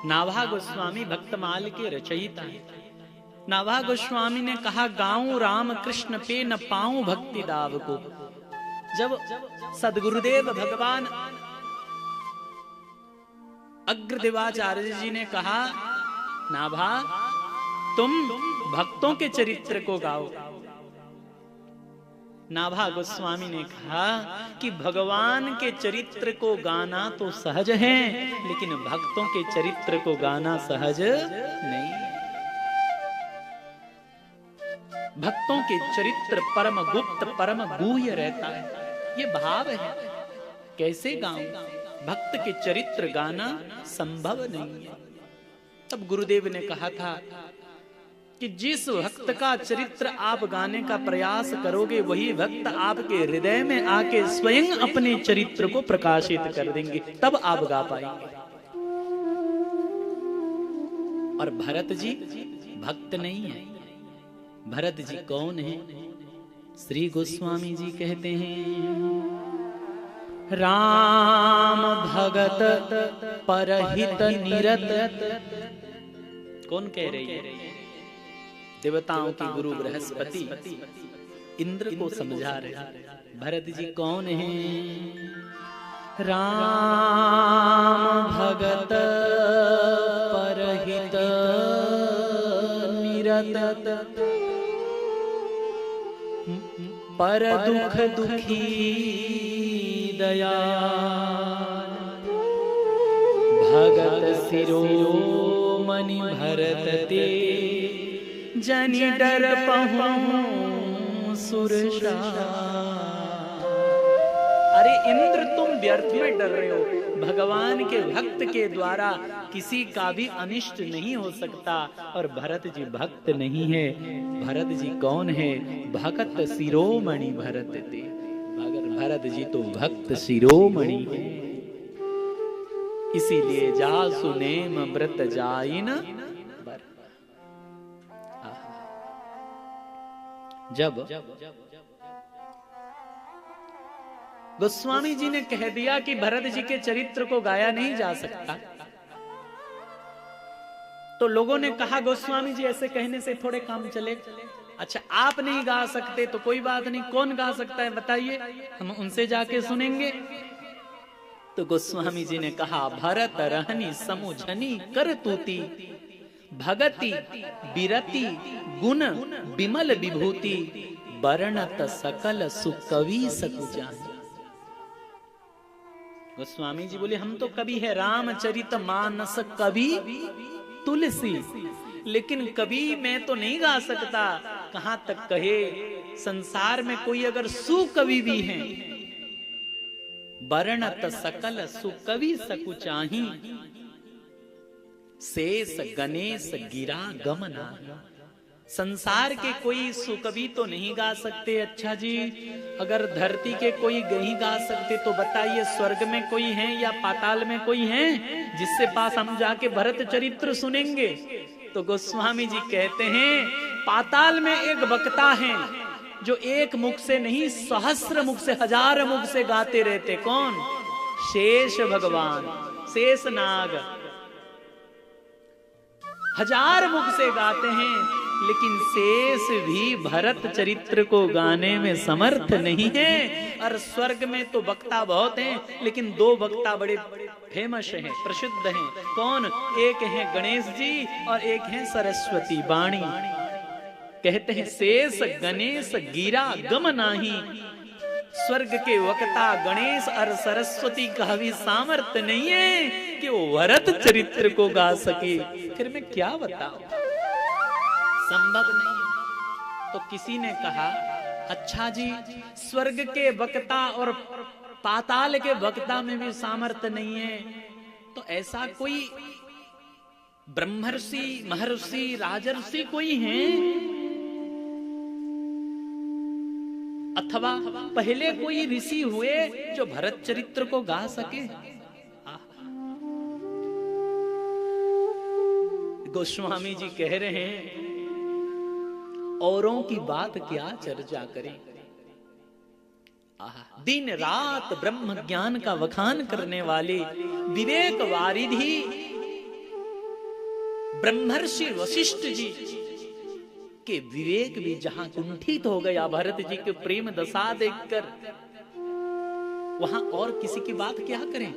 नाभा गोस्वामी भक्तमाल के रचयिता हैं। नाभा गोस्वामी ने कहा, गाऊं राम कृष्ण पे न पाऊं भक्ति दाव को। जब सदगुरुदेव भगवान अग्रदेवाचार्य जी ने कहा, नाभा तुम भक्तों के चरित्र को गाओ, नाभा गोस्वामी ने कहा कि भगवान के चरित्र को गाना तो सहज है, लेकिन भक्तों के चरित्र को गाना सहज नहीं। भक्तों के चरित्र परम गुप्त परम गुह्य रहता है, ये भाव है। कैसे गाऊं? भक्त के चरित्र गाना संभव नहीं है। तब गुरुदेव ने कहा था कि जिस भक्त का चरित्र आप गाने का प्रयास करोगे, वही भक्त आपके हृदय में आके स्वयं अपने चरित्र को प्रकाशित कर देंगे, तब आप गा पाएंगे। और भरत जी भक्त नहीं है। भरत जी कौन है? श्री गोस्वामी जी कहते हैं, राम भगत परहित निरत। कौन कह रही है? देवताओं के गुरु बृहस्पति इंद्र को समझा रहे। भरत जी कौन है? राम भगत परहित निरत, पर दुख दुखी दयाल, भगत शिरोमणि भरत ते, जनि डर पहुं सुरसा। अरे इंद्र, तुम व्यर्थ में डर रहे हो। भगवान के भक्त के द्वारा किसी का भी अनिष्ट नहीं हो सकता। और भरत जी भक्त नहीं है। भरत जी कौन है? भगत शिरोमणि भरत ते। भरत जी तो भक्त शिरोमणि है। इसीलिए जा सुनेम व्रत जाइन। जब गोस्वामी जी ने कह दिया कि भरत जी के चरित्र को गाया नहीं जा सकता, तो लोगों ने कहा, गोस्वामी जी ऐसे कहने से थोड़े काम चले। अच्छा, आप नहीं गा सकते तो कोई बात नहीं, कौन गा सकता है बताइए, हम उनसे जाके सुनेंगे। तो गोस्वामी जी ने कहा, भरत रहनी समुझनी कर तूती, भगति बिरति गुण विमल विभूति, वर्णत सकल सुकवि सकुचानी। गोस्वामी जी बोले, हम तो कवि है, रामचरित मानस कवि तुलसी, लेकिन कवि मैं तो नहीं गा सकता। कहां तक कहे, संसार में कोई अगर सुकवि भी हैं, वर्णत सकल सुकवि सकुचाही, शेष गणेश गिरा गमना। संसार के कोई सुकवि तो नहीं गा सकते। अच्छा जी, अगर धरती के कोई नहीं गा सकते तो बताइए, स्वर्ग में कोई है या पाताल में कोई है जिससे पास हम जाके भरत चरित्र सुनेंगे? तो गोस्वामी जी कहते हैं, पाताल में एक वक्ता है जो एक मुख से नहीं, सहस्र मुख से, हजार मुख से गाते रहते। कौन? शेष भगवान, शेष नाग हजार मुख से गाते हैं, लेकिन शेष भी भरत चरित्र को गाने में समर्थ नहीं है। और स्वर्ग में तो वक्ता बहुत हैं, लेकिन दो वक्ता बड़े फेमस हैं, प्रसिद्ध हैं। कौन? एक है गणेश जी और एक है सरस्वती वाणी। कहते हैं, शेष गणेश गिरा गम नाही, स्वर्ग के वक्ता गणेश और सरस्वती का भी सामर्थ्य नहीं है कि वो भरत चरित्र को गा सके। फिर मैं क्या बताऊं, संभव नहीं। तो किसी ने कहा, अच्छा जी, स्वर्ग के वक्ता और पाताल के वक्ता में भी सामर्थ्य नहीं है, तो ऐसा कोई ब्रह्मर्षि महर्षि राजर्षि कोई है, अथवा पहले कोई ऋषि हुए जो भरत चरित्र को गा सके? गोस्वामी जी कह रहे हैं, औरों की बात क्या चर्चा करें, दिन रात ब्रह्म ज्ञान का वखान करने वाले विवेक वारिधि ब्रह्मर्षि वशिष्ठ जी के विवेक भी जहां कुंठित हो गया भरत जी के प्रेम दशा देखकर, वहां और किसी की बात क्या करें।